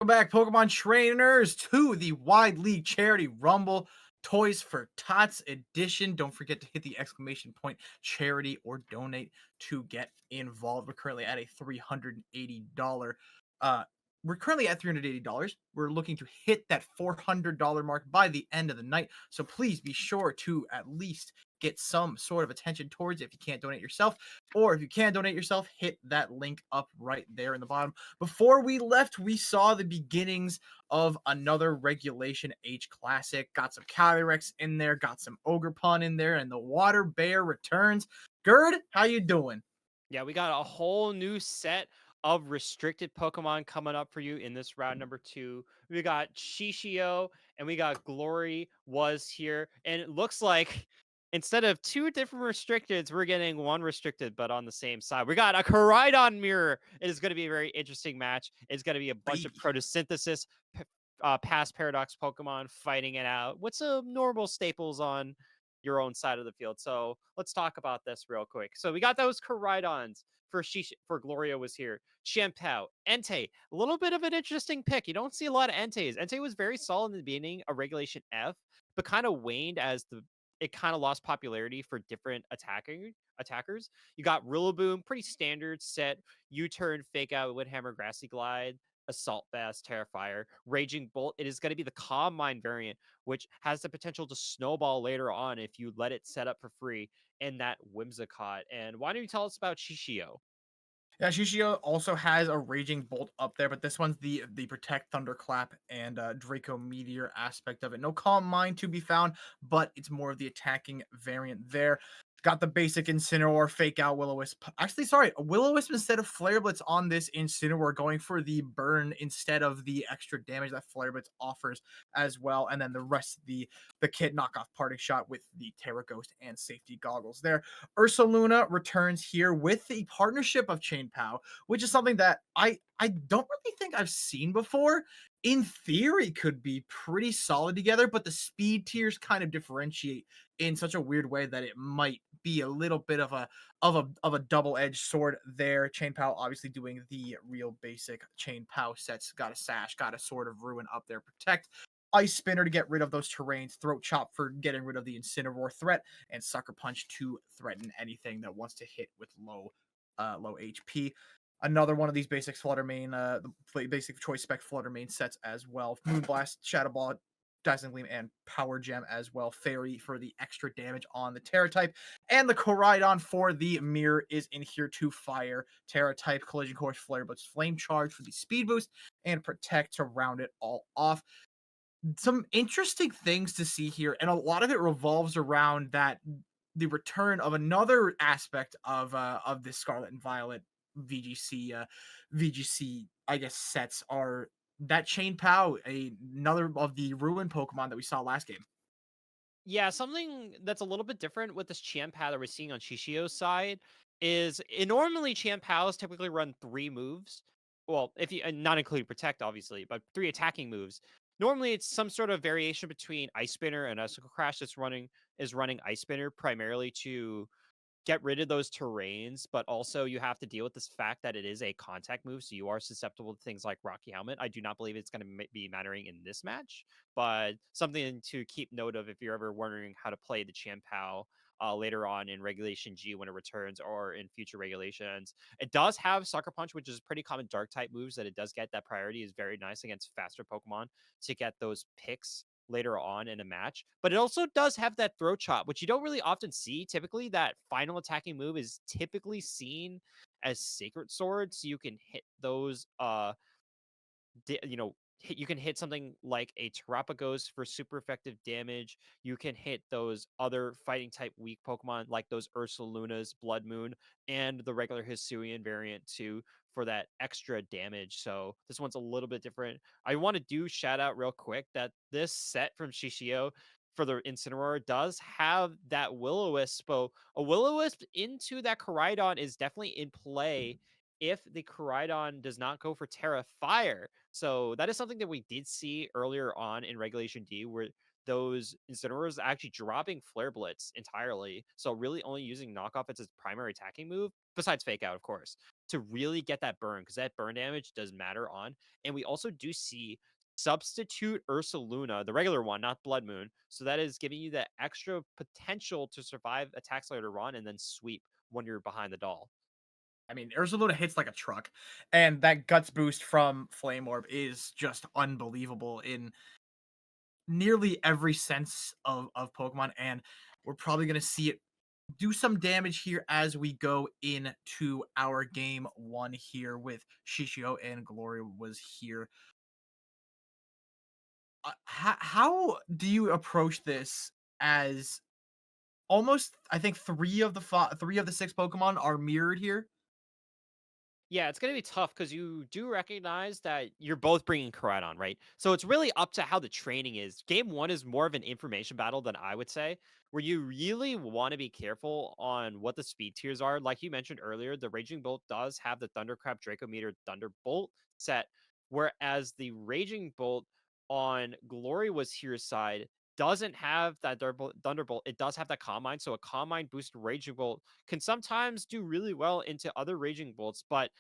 back, Pokemon trainers, to the Wide League Charity Rumble Toys for Tots edition. Don't forget to hit the exclamation point charity or donate to get involved. We're currently at a $380. Uh, we're currently at $380. We're looking to hit that $400 mark by the end of the night. So please be sure to at least get some sort of attention towards it if you can't donate yourself. Or if you can donate yourself, hit that link up right there in the bottom. Before we left, we saw the beginnings of another Regulation H Classic. Got some Calyrex in there, got some Ogerpon in there, and the Water Bear returns. Gerd, how you doing? Yeah, we got a whole new set of restricted Pokemon coming up for you in this round number 2. We got Shishio and we got Glory was here. And it looks like instead of two different restricteds, we're getting one restricted, but on the same side. We got a Koraidon mirror. It is going to be a very interesting match. It's going to be a bunch of Baby. photosynthesis past paradox Pokemon fighting it out. What's a normal staples on your own side of the field. So let's talk about this real quick. So we got those Koraidons for Gloria was here. Champao, Entei, a little bit of an interesting pick. You don't see a lot of Enteis. Entei was very solid in the beginning of Regulation F, but kind of waned as it kind of lost popularity for different attackers. You got Rillaboom, pretty standard set, U-turn, fake out, Woodhammer, Grassy Glide, Assault Vest, Terrifier, Raging Bolt. It is going to be the Calm Mind variant, which has the potential to snowball later on if you let it set up for free in that Whimsicott. And why don't you tell us about Shishio? Yeah, Shishio also has a Raging Bolt up there, but this one's the Protect, Thunderclap, and Draco Meteor aspect of it. No Calm Mind to be found, but it's more of the attacking variant there. Got the basic Incineroar, Fake Out, Will-O-Wisp. Actually, sorry, a Will-O-Wisp instead of Flare Blitz on this Incineroar, going for the burn instead of the extra damage that Flare Blitz offers as well. And then the rest of the kit knockoff Parting Shot with the Terra Ghost and safety goggles there. Ursaluna returns here with the partnership of Chain Pow, which is something that I don't really think I've seen before. In theory, could be pretty solid together, but the speed tiers kind of differentiate in such a weird way that it might be a little bit of a double-edged sword there. Chain Pow obviously doing the real basic Chain Pow sets. Got a Sash, got a Sword of Ruin up there, Protect. Ice Spinner to get rid of those terrains, Throat Chop for getting rid of the Incineroar threat, and Sucker Punch to threaten anything that wants to hit with low HP. Another one of these basic Flutter Main, the basic choice spec Flutter Main sets as well. Moonblast, Shadow Ball, Dazzling Gleam, and Power Gem as well. Fairy for the extra damage on the Terra type. And the Koraidon for the Mirror is in here to fire Terra type, Collision Course, Flare Blitz, Flame Charge for the speed boost, and Protect to round it all off. Some interesting things to see here, and a lot of it revolves around that the return of another aspect of this Scarlet and Violet VGC VGC I guess sets are that Chain Pow, another of the ruin Pokemon that we saw last game. Yeah, something that's a little bit different with this Champao that we're seeing on Shishio's side is normally Champaos typically run 3 moves. Well, if you and not including protect, obviously, but 3 attacking moves. Normally, it's some sort of variation between Ice Spinner and Icicle Crash that's running Ice Spinner primarily to get rid of those terrains, but also you have to deal with this fact that it is a contact move, so you are susceptible to things like Rocky Helmet. I do not believe it's going to be mattering in this match, but something to keep note of if you're ever wondering how to play the Champao later on in Regulation G when it returns or in future regulations. It does have Sucker Punch, which is a pretty common dark type moves that it does get. That priority is very nice against faster Pokemon to get those picks later on in a match. But it also does have that throat chop, which you don't really often see. Typically, that final attacking move is typically seen as Sacred Sword, so you can hit those you can hit something like a Terapagos for super effective damage. You can hit those other fighting type weak Pokemon like those Ursaluna's, Blood Moon, and the regular Hisuian variant too for that extra damage. So this one's a little bit different. I want to do shout out real quick that this set from Shishio for the Incineroar does have that Will-O-Wisp. So a Will-O-Wisp into that Koraidon is definitely in play if the Koraidon does not go for Terra Fire. So that is something that we did see earlier on in Regulation D, where those Incineroars actually dropping Flare Blitz entirely. So really only using knockoff as its primary attacking move, besides Fake Out, of course, to really get that burn, because that burn damage does matter on. And we also do see substitute Ursaluna, the regular one, not Blood Moon. So that is giving you that extra potential to survive attacks later on and then sweep when you're behind the doll. I mean, Ursaluna hits like a truck, and that guts boost from Flame Orb is just unbelievable in nearly every sense of Pokemon, and we're probably gonna see it do some damage here as we go into our game one here with Shishio and Glory was here. How do you approach this as almost I think 3 of the 6 Pokemon are mirrored here? Yeah, it's going to be tough because you do recognize that you're both bringing Koraidon, right? So it's really up to how the training is. Game one is more of an information battle than I would say, where you really want to be careful on what the speed tiers are. Like you mentioned earlier, the Raging Bolt does have the Thundercrab Dracometer Thunderbolt set, whereas the Raging Bolt on Glory was here side doesn't have that Thunderbolt. It does have that Calm Mind, so a Calm Mind boosted Raging Bolt can sometimes do really well into other Raging Bolts, but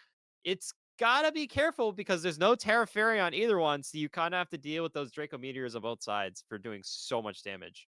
it's gotta be careful because there's no Terra Fairy on either one, so you kind of have to deal with those Draco Meteors on both sides for doing so much damage.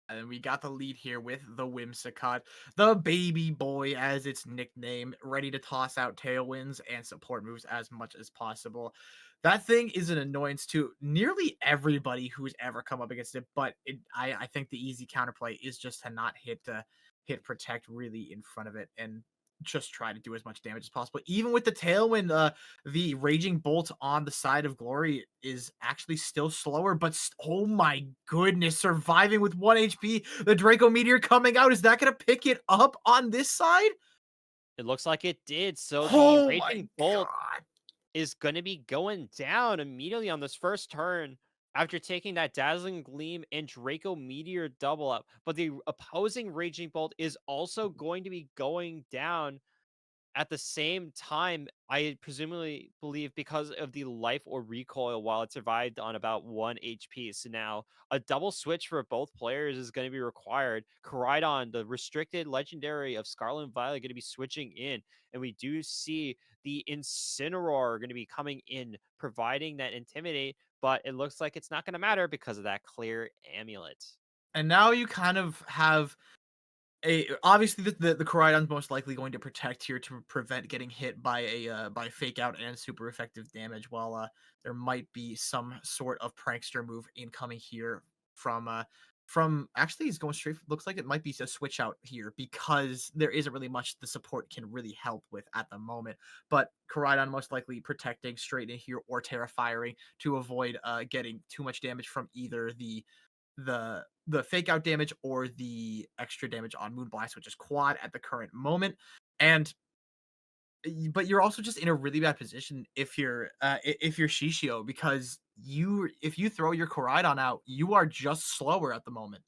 And then we got the lead here with the Whimsicott, the baby boy as its nickname, ready to toss out tailwinds and support moves as much as possible. That thing is an annoyance to nearly everybody who's ever come up against it, but I think the easy counterplay is just to not hit protect really in front of it and just try to do as much damage as possible. Even with the tailwind, the Raging Bolt on the side of Glory is actually still slower, but oh my goodness, surviving with 1 HP. The Draco Meteor coming out. Is that going to pick it up on this side? It looks like it did. So the Oh my Raging Bolt god. is going to be going down immediately on this first turn after taking that Dazzling Gleam and Draco Meteor double up. But the opposing Raging Bolt is also going to be going down at the same time, I presumably believe because of the life or recoil while it survived on about 1 HP. So now a double switch for both players is going to be required. Koraidon, the restricted legendary of Scarlet and Violet, going to be switching in. And we do see the Incineroar going to be coming in, providing that Intimidate. But it looks like it's not going to matter because of that clear amulet. And now you kind of have obviously the Koraidon's most likely going to protect here to prevent getting hit by a by fake out and super effective damage. While there might be some sort of prankster move incoming here from actually he's going straight. Looks like it might be a switch out here because there isn't really much the support can really help with at the moment. But Koraidon most likely protecting straight in here or Terra firing to avoid getting too much damage from either the fake out damage or the extra damage on Moonblast, which is quad at the current moment. And but you're also just in a really bad position if you're Shishio because you if you throw your Koraidon out, you are just slower at the moment.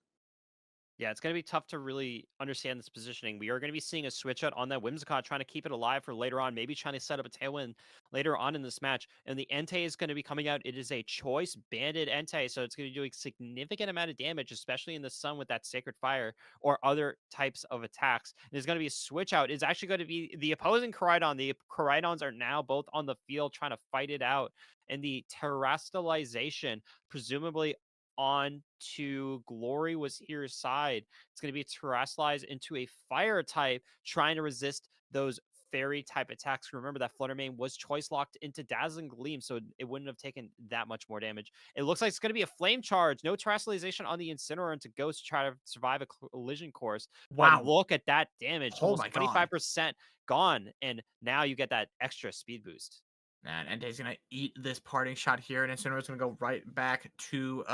Yeah, it's going to be tough to really understand this positioning. We are going to be seeing a switch out on that Whimsicott, trying to keep it alive for later on, maybe trying to set up a tailwind later on in this match. And the Entei is going to be coming out. It is a choice banded Entei, so it's going to be doing significant amount of damage, especially in the sun with that Sacred Fire or other types of attacks. There's going to be a switch out. It's actually going to be the opposing Koraidon. The Koraidons are now both on the field trying to fight it out. And the terastallization, presumably on to Glory was here side. It's going to be terrestrialized into a fire type, trying to resist those fairy type attacks. Remember that Flutter Mane was choice locked into Dazzling Gleam, so it wouldn't have taken that much more damage. It looks like it's going to be a flame charge. No terrestrialization on the Incineroar into Ghost to try to survive a collision course. But Wow. look at that damage, Oh almost my god. 25% gone. And now you get that extra speed boost. And Entei's gonna eat this parting shot here, and Incineroar's gonna go right back to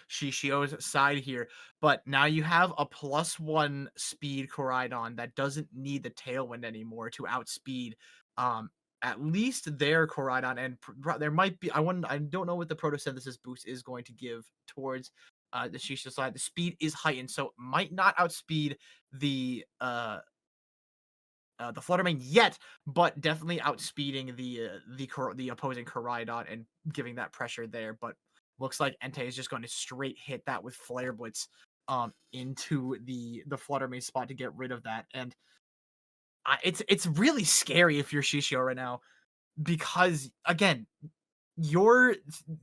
Shishio's side here. But now you have a +1 speed Koraidon that doesn't need the tailwind anymore to outspeed um at least their Koraidon, and there might be I don't know what the photosynthesis boost is going to give towards the Shishio side. The speed is heightened, so it might not outspeed the Fluttermane yet, but definitely outspeeding the opposing Koraidon and giving that pressure there. But Looks like Entei is just going to straight hit that with Flare Blitz into the Flutter Mane spot to get rid of that. And it's really scary if you're Shishio right now because again, you're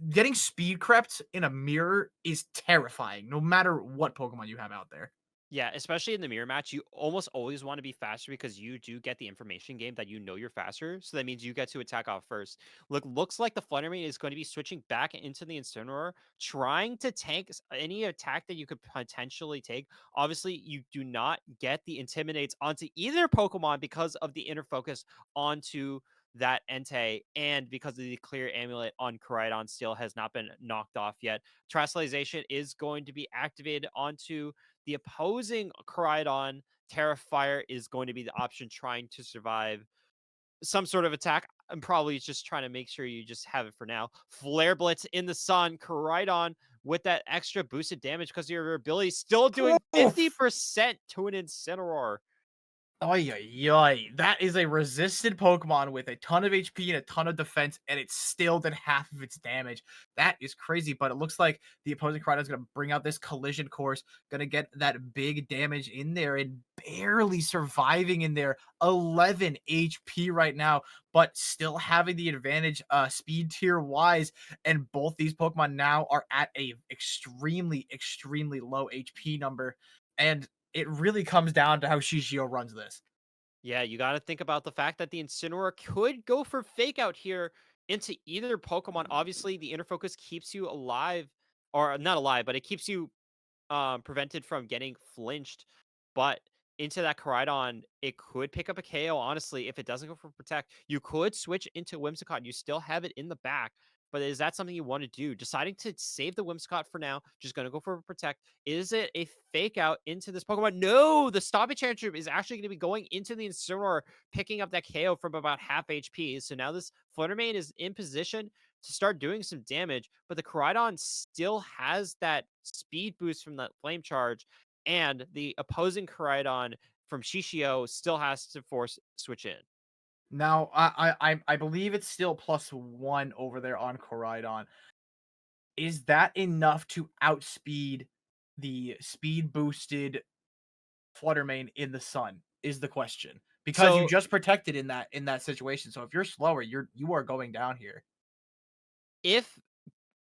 getting speed crept in a mirror is terrifying no matter what Pokemon you have out there. Yeah, especially in the mirror match, you almost always want to be faster because you do get the information game that you know you're faster. So that means you get to attack off first. Looks like the Fluttermane is going to be switching back into the Incineroar, trying to tank any attack that you could potentially take. Obviously, you do not get the Intimidates onto either Pokemon because of the inner focus onto that Entei, and because of the clear amulet on Koraidon still has not been knocked off yet. Terrestrialization is going to be activated onto the opposing Koraidon. Terrifier is going to be the option trying to survive some sort of attack. I'm probably just trying to make sure you just have it for now. Flare Blitz in the sun. Koraidon with that extra boosted damage because of your ability still doing Oof. 50% to an Incineroar. Ay, ay, ay. That is a resisted Pokemon with a ton of HP and a ton of defense, and it still did half of its damage. That is crazy, but it looks like the opposing Koraidon is going to bring out this collision course, going to get that big damage in there and barely surviving in there. 11 HP right now, but still having the advantage speed tier wise. And both these Pokemon now are at a extremely, extremely low HP number. And it really comes down to how Shishio runs this. Yeah, you got to think about the fact that the Incineroar could go for Fake Out here into either Pokemon. Obviously, the inner focus keeps you alive, or not alive, but it keeps you prevented from getting flinched. But into that Koraidon, it could pick up a KO. Honestly, if it doesn't go for Protect, you could switch into Whimsicott. You still have it in the back. But is that something you want to do? Deciding to save the Whimsicott for now, just going to go for Protect. Is it a fake out into this Pokemon? No, the Stoppage Tantrum is actually going to be going into the Incineroar, picking up that KO from about half HP. So now this Fluttermane is in position to start doing some damage, but the Koraidon still has that speed boost from that Flame Charge, and the opposing Koraidon from Shishio still has to force switch in. Now, I believe it's still +1 over there on Koraidon. Is that enough to outspeed the speed boosted Fluttermane in the sun? Is the question. Because you So just protected in that situation. So if you're slower, you are going down here. if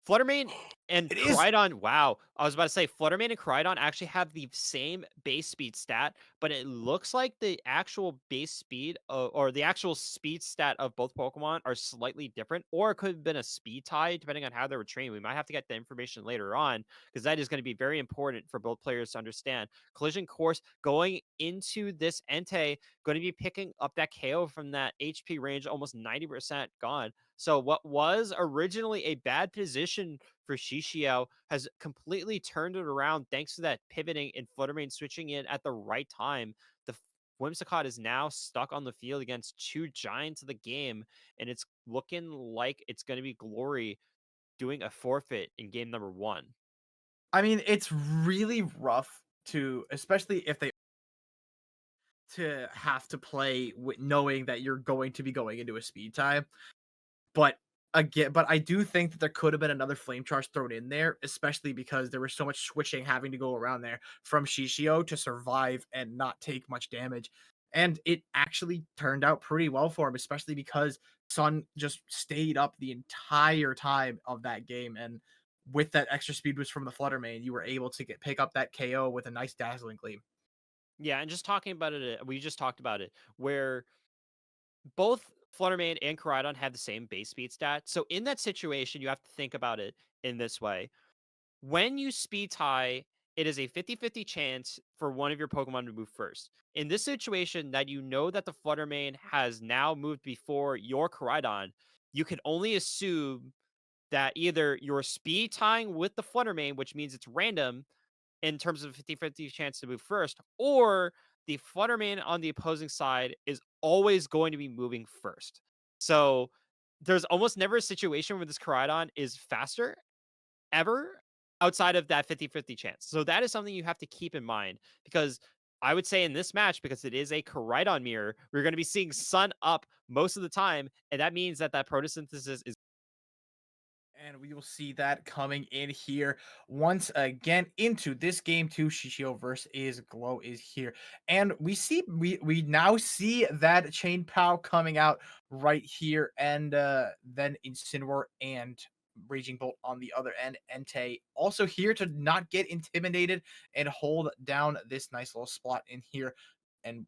Fluttermane and It is. Koraidon, wow. I was about to say Fluttermane and Koraidon actually have the same base speed stat, but it looks like the actual base speed or the actual speed stat of both Pokemon are slightly different, or it could have been a speed tie depending on how they were trained. We might have to get the information later on because that is going to be very important for both players to understand. Collision Course going into this Entei, going to be picking up that KO from that HP range, almost 90% gone. So what was originally a bad position for Shishio has completely turned it around thanks to that pivoting and Fluttermane switching in at the right time. The Whimsicott is now stuck on the field against two giants of the game, and it's looking like it's going to be Glory doing a forfeit in game number one. I mean, it's really rough to, especially if they to have to play with knowing that you're going to be going into a speed tie. But again, but I do think that there could have been another flame charge thrown in there, especially because there was so much switching having to go around there from Shishio to survive and not take much damage. And it actually turned out pretty well for him, especially because Sun just stayed up the entire time of that game. And with that extra speed boost from the Fluttermane, you were able to pick up that KO with a nice dazzling gleam. Yeah, and just talking about it, we just talked about it, where both Fluttermane and Koraidon have the same base speed stat. So in that situation, you have to think about it in this way. When you speed tie, it is a 50-50 chance for one of your Pokemon to move first. In this situation, that you know that the Fluttermane has now moved before your Koraidon, you can only assume that either you're speed tying with the Fluttermane, which means it's random, in terms of 50-50 chance to move first, or the Fluttermane on the opposing side is always going to be moving first. So there's almost never a situation where this Koraidon is faster ever outside of that 50-50 chance. So that is something you have to keep in mind because I would say in this match, because it is a Koraidon mirror, we're going to be seeing Sun up most of the time. And that means that that photosynthesis is And we will see that coming in here once again into this game too. Shishio versus Glow is here. And we now see that Chain Pow coming out right here. And then Incineroar and Raging Bolt on the other end. Entei also here to not get intimidated and hold down this nice little spot in here. And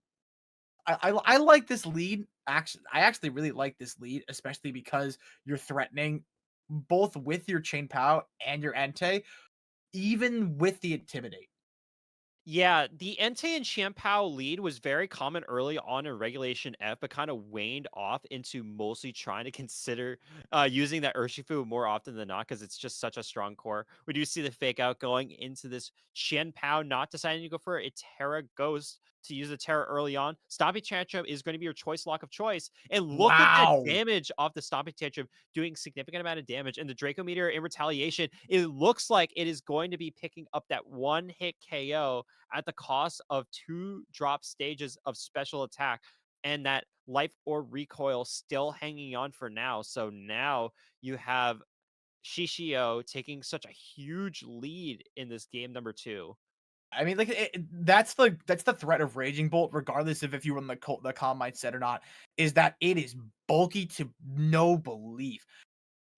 I like this lead. Actually, I actually really like this lead, especially because you're threatening both with your Chain Pow and your Entei, even with the Intimidate. Yeah, the Entei and Champao lead was very common early on in Regulation F, but kind of waned off into mostly trying to consider using that Urshifu more often than not because it's just such a strong core. We do see the fake out going into this Champao not deciding to go for a Terra Ghost to use the Terra early on. Stomping Tantrum is going to be your choice lock of choice. And look at that Wow. damage off the Stomping Tantrum doing significant amount of damage. And the Draco Meteor in retaliation, it looks like it is going to be picking up that one hit KO at the cost of 2 drop stages of special attack and that life or recoil still hanging on for now. So now you have Shishio taking such a huge lead in this game number 2. I mean, like that's the threat of Raging Bolt, regardless of if you run the calm mindset or not, is that it is bulky to no belief.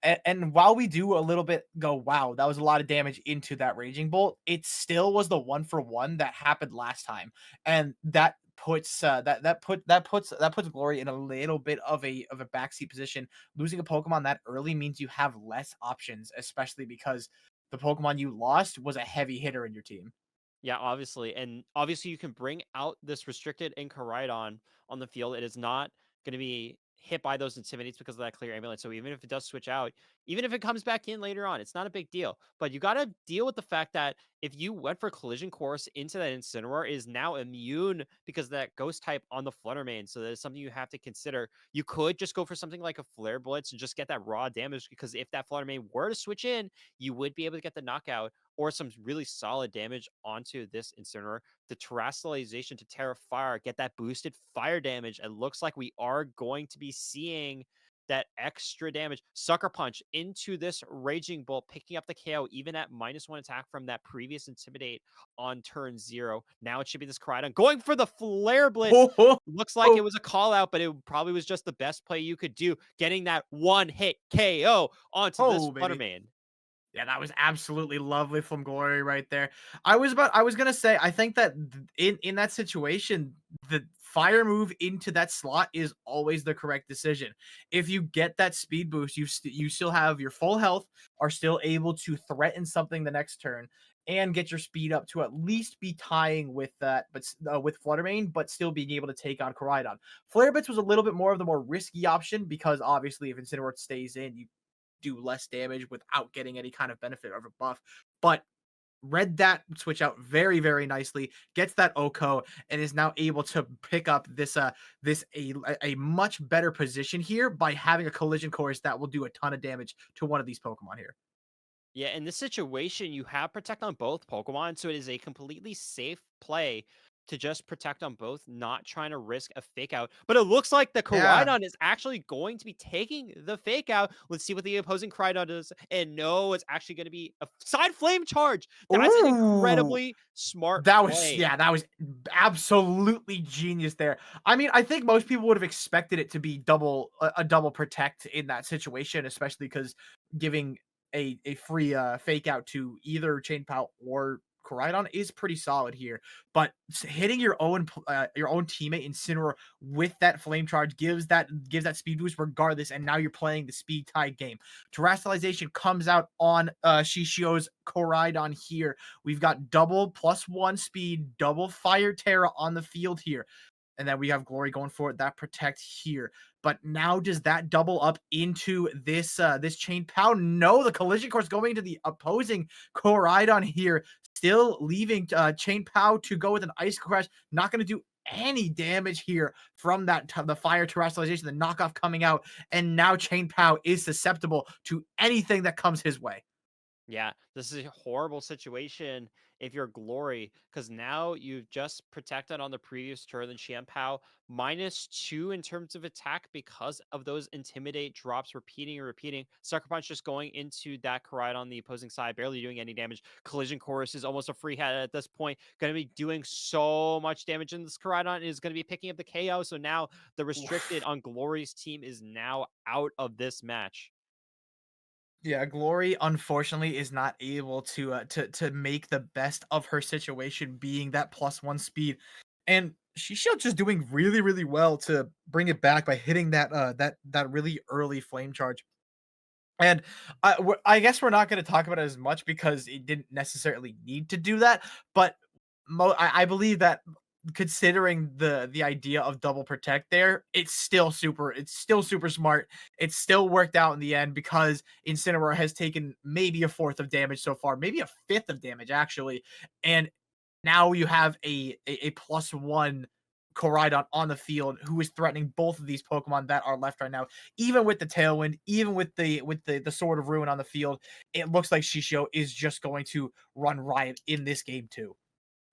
And while we do a little bit go, wow, that was a lot of damage into that Raging Bolt, it still was the 1-for-1 that happened last time. And that puts that puts Glory in a little bit of a backseat position. Losing a Pokemon that early means you have less options, especially because the Pokemon you lost was a heavy hitter in your team. Yeah, obviously. And obviously you can bring out this restricted Incaridon on the field. It is not going to be hit by those intimidates because of that clear amulet. So even if it does switch out, even if it comes back in later on, it's not a big deal. But you got to deal with the fact that if you went for collision course into that Incineroar, it is now immune because of that ghost type on the Flutter Mane. So that is something you have to consider. You could just go for something like a Flare Blitz and just get that raw damage because if that Flutter Mane were to switch in, you would be able to get the knockout or some really solid damage onto this Incineroar. The Terrestrialization to Terra Fire, get that boosted fire damage. It looks like we are going to be seeing that extra damage. Sucker Punch into this Raging Bolt, picking up the KO even at -1 attack from that previous Intimidate on turn 0. Now it should be this Koraidon going for the Flare Blitz. Oh, Looks like it was a call out, but it probably was just the best play you could do, getting that one hit KO onto this baby. Fluttermane. Yeah, that was absolutely lovely from Glory right there. I was gonna say, I think that in that situation, the fire move into that slot is always the correct decision. If you get that speed boost, you still have your full health, are still able to threaten something the next turn, and get your speed up to at least be tying with that, but with Fluttermane, but still being able to take on Koraidon. Flare Blitz was a little bit more of the more risky option because obviously if Incineroar stays in, you do less damage without getting any kind of benefit of a buff. But read that switch out very, very nicely, gets that Oko, and is now able to pick up a much better position here by having a collision course that will do a ton of damage to one of these Pokemon here. Yeah, in this situation, you have protect on both Pokemon, so it is a completely safe play to just protect on both, not trying to risk a fake out. But it looks like the Yeah. Koraidon is actually going to be taking the fake out. Let's see what the opposing Koraidon does. And no, it's actually going to be a side flame charge. That's an Ooh. incredibly smart That was play. yeah, that was absolutely genius there. I mean, I think most people would have expected it to be a double protect in that situation, especially because giving a free fake out to either Chain Pal or Koraidon is pretty solid here. But hitting your own teammate Incineroar with that flame charge gives that speed boost regardless, and now you're playing the speed tied game. Terrestrialization comes out on Shishio's Koraidon here. We've got double +1 speed, double fire Terra on the field here. And then we have Glory going for it. That protect here. But now does that double up into this chain pow? No, the collision course going into the opposing Koraidon here. Still leaving chain pow to go with an ice crash. Not going to do any damage here from the fire terrestrialization, the knockoff coming out. And now chain pow is susceptible to anything that comes his way. Yeah, this is a horrible situation if you're Glory, because now you've just protected on the previous turn the Champao -2 in terms of attack because of those intimidate drops repeating and repeating. Sucker Punch just going into that Karide on the opposing side, barely doing any damage. Collision Chorus is almost a free hit at this point, going to be doing so much damage in this Koraidon, is going to be picking up the KO. So now the restricted Oof. on Glory's team is now out of this match. Yeah, Glory unfortunately is not able to make the best of her situation being that +1 speed. And she's still just doing really, really well to bring it back by hitting that really early flame charge. And I guess we're not going to talk about it as much because it didn't necessarily need to do that. But I believe that considering the idea of double protect there, it's still super smart. It's still worked out in the end because Incineroar has taken maybe a fourth of damage so far, maybe a fifth of damage actually, and now you have a +1 Koraidon on the field who is threatening both of these Pokemon that are left right now. Even with the Tailwind, even with the Sword of Ruin on the field, it looks like Shishio is just going to run riot in this game too.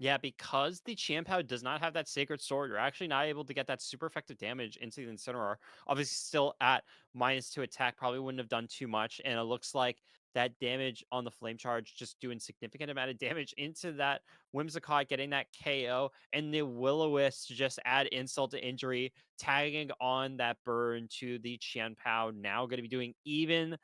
Yeah, because the Champao does not have that Sacred Sword, you're actually not able to get that super effective damage into the Incineroar. Obviously, still at -2 attack, probably wouldn't have done too much. And it looks like that damage on the Flame Charge just doing significant amount of damage into that Whimsicott, getting that KO, and the Will-O-Wisp to just add insult to injury, tagging on that burn to the Champao, now going to be doing even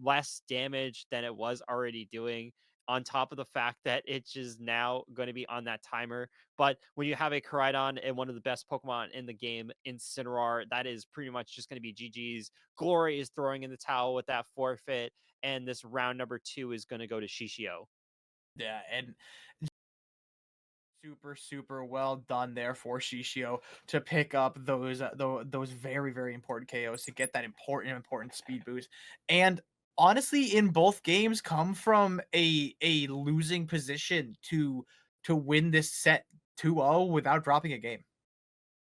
less damage than it was already doing, on top of the fact that it's just now going to be on that timer. But when you have a Koraidon and one of the best Pokemon in the game, Incineroar, that is pretty much just going to be GG's. Glory is throwing in the towel with that forfeit, and this round number 2 is going to go to Shishio. Yeah, and super, super well done there for Shishio to pick up those very, very important KOs to get that important speed boost. And honestly, in both games, come from a losing position to win this set 2-0 without dropping a game.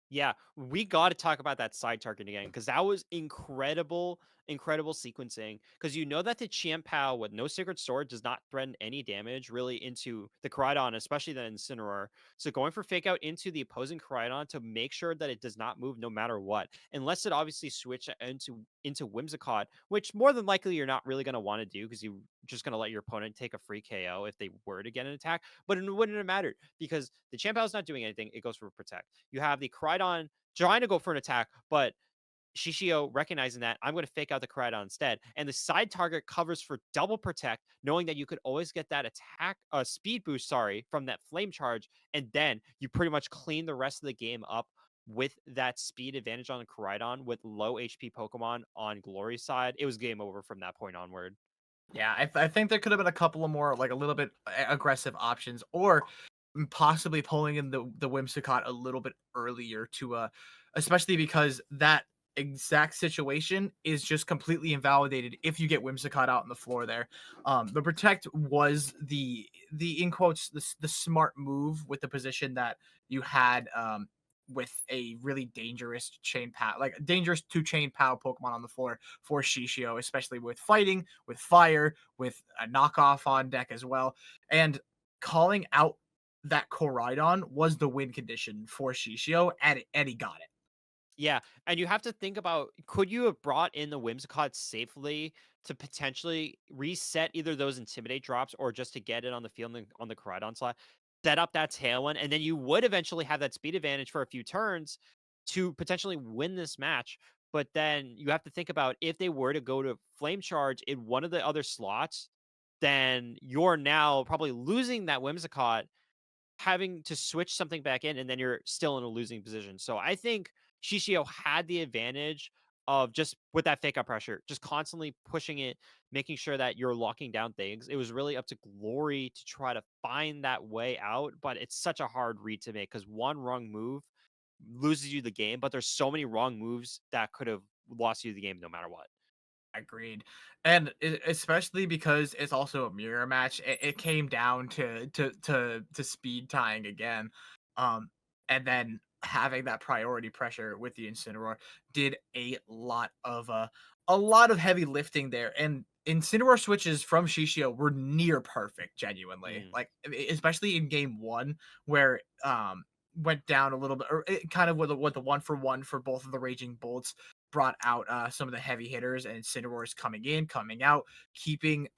Yeah, we got to talk about that side target again because that was incredible, incredible sequencing. Because you know that the Chiampao with no Sacred Sword does not threaten any damage really into the Koraidon, especially the Incineroar. So going for Fake Out into the opposing Koraidon to make sure that it does not move no matter what, unless it obviously switch into Whimsicott, which more than likely you're not really going to want to do because you're just going to let your opponent take a free KO if they were to get an attack. But it wouldn't have mattered because the Chiampao is not doing anything. It goes for Protect. You have the Koraidon trying to go for an attack, but Shishio recognizing that I'm going to fake out the Koraidon instead, and the side target covers for double protect, knowing that you could always get that attack, speed boost, sorry, from that flame charge, and then you pretty much clean the rest of the game up with that speed advantage on the Koraidon with low HP Pokemon on Glory's side. It was game over from that point onward. Yeah, I think there could have been a couple of more, like, a little bit aggressive options, or possibly pulling in the Whimsicott a little bit earlier to, especially because that exact situation is just completely invalidated if you get Whimsicott out on the floor there. The Protect was the in quotes, the smart move with the position that you had, with a really dangerous chain pow, like dangerous to chain pow Pokemon on the floor for Shishio, especially with fighting, with fire, with a knockoff on deck as well. And calling out that Koraidon was the win condition for Shishio, and he got it. Yeah, and you have to think about, could you have brought in the Whimsicott safely to potentially reset either those Intimidate drops or just to get it on the field on the Koraidon slot, set up that Tailwind, and then you would eventually have that speed advantage for a few turns to potentially win this match. But then you have to think about, if they were to go to Flame Charge in one of the other slots, then you're now probably losing that Whimsicott, having to switch something back in, and then you're still in a losing position. So I think Shishio had the advantage of just with that fake up pressure, just constantly pushing it, making sure that you're locking down things. It was really up to Glory to try to find that way out, but it's such a hard read to make because one wrong move loses you the game, but there's so many wrong moves that could have lost you the game no matter what. Agreed, and especially because it's also a mirror match, it came down to speed tying again, and then having that priority pressure with the Incineroar did a lot of heavy lifting there, and Incineroar switches from Shishio were near perfect, genuinely. Mm. Like, especially in game 1 where, went down a little bit, or it kind of with the 1 for 1 for both of the Raging Bolts brought out, some of the heavy hitters, and Incineroar's coming in, coming out, keeping,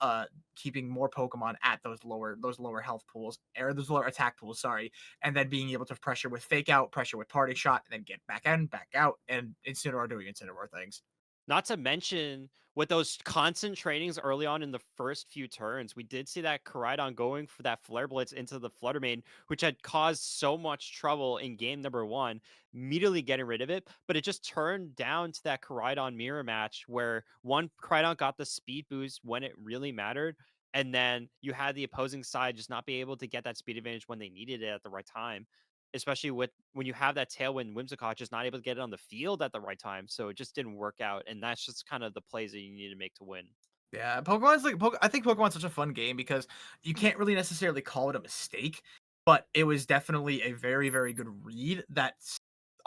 keeping more Pokemon at those lower health pools, or those lower attack pools, sorry, and then being able to pressure with Fake Out, pressure with Party Shot, and then get back in, back out, and Incineroar doing Incineroar things. Not to mention, with those constant trainings early on in the first few turns, we did see that Koraidon going for that Flare Blitz into the Flutter Mane, which had caused so much trouble in game number 1, immediately getting rid of it. But it just turned down to that Koraidon mirror match where one Koraidon got the speed boost when it really mattered. And then you had the opposing side just not be able to get that speed advantage when they needed it at the right time, especially with when you have that Tailwind Whimsicott just not able to get it on the field at the right time. So it just didn't work out. And that's just kind of the plays that you need to make to win. Yeah, I think Pokemon's such a fun game because you can't really necessarily call it a mistake, but it was definitely a very, very good read that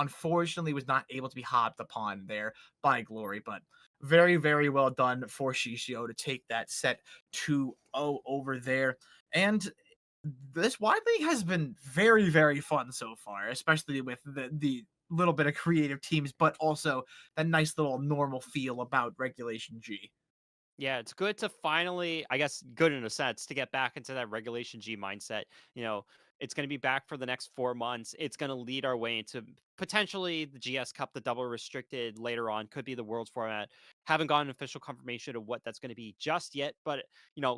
unfortunately was not able to be hopped upon there by Glory, but very, very well done for Shishio to take that set 2-0 over there. And this wide league has been very, very fun so far, especially with the little bit of creative teams, but also that nice little normal feel about Regulation G. Yeah, it's good to finally, I guess, good in a sense, to get back into that Regulation G mindset. You know, it's going to be back for the next 4 months. It's going to lead our way into potentially the GS Cup, the double restricted later on, could be the Worlds format. Haven't gotten official confirmation of what that's going to be just yet, but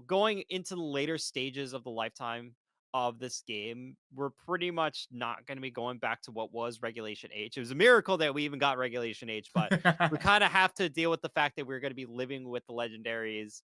going into the later stages of the lifetime of this game, we're pretty much not going to be going back to what was Regulation H. It was a miracle that we even got Regulation H, but we kind of have to deal with the fact that we're going to be living with the legendaries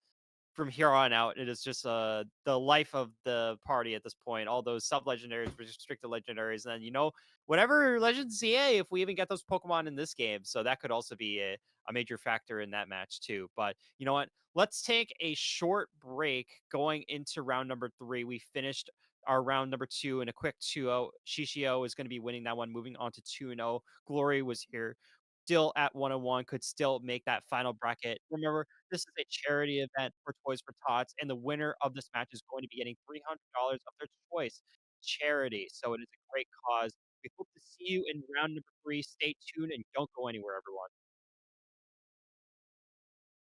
from here on out. It is just the life of the party at this point. All those sub legendaries, restricted legendaries, and then whatever Legends CA if we even get those Pokemon in this game. So that could also be a major factor in that match too. But you know what? Let's take a short break going into round number 3. We finished our round number 2 in a quick 2-0. Shishio is going to be winning that one, moving on to 2-0. Glory was here still at 101, could still make that final bracket. Remember, this is a charity event for Toys for Tots, and the winner of this match is going to be getting $300 of their choice charity. So it is a great cause. We hope to see you in round number 3. Stay tuned and don't go anywhere, everyone.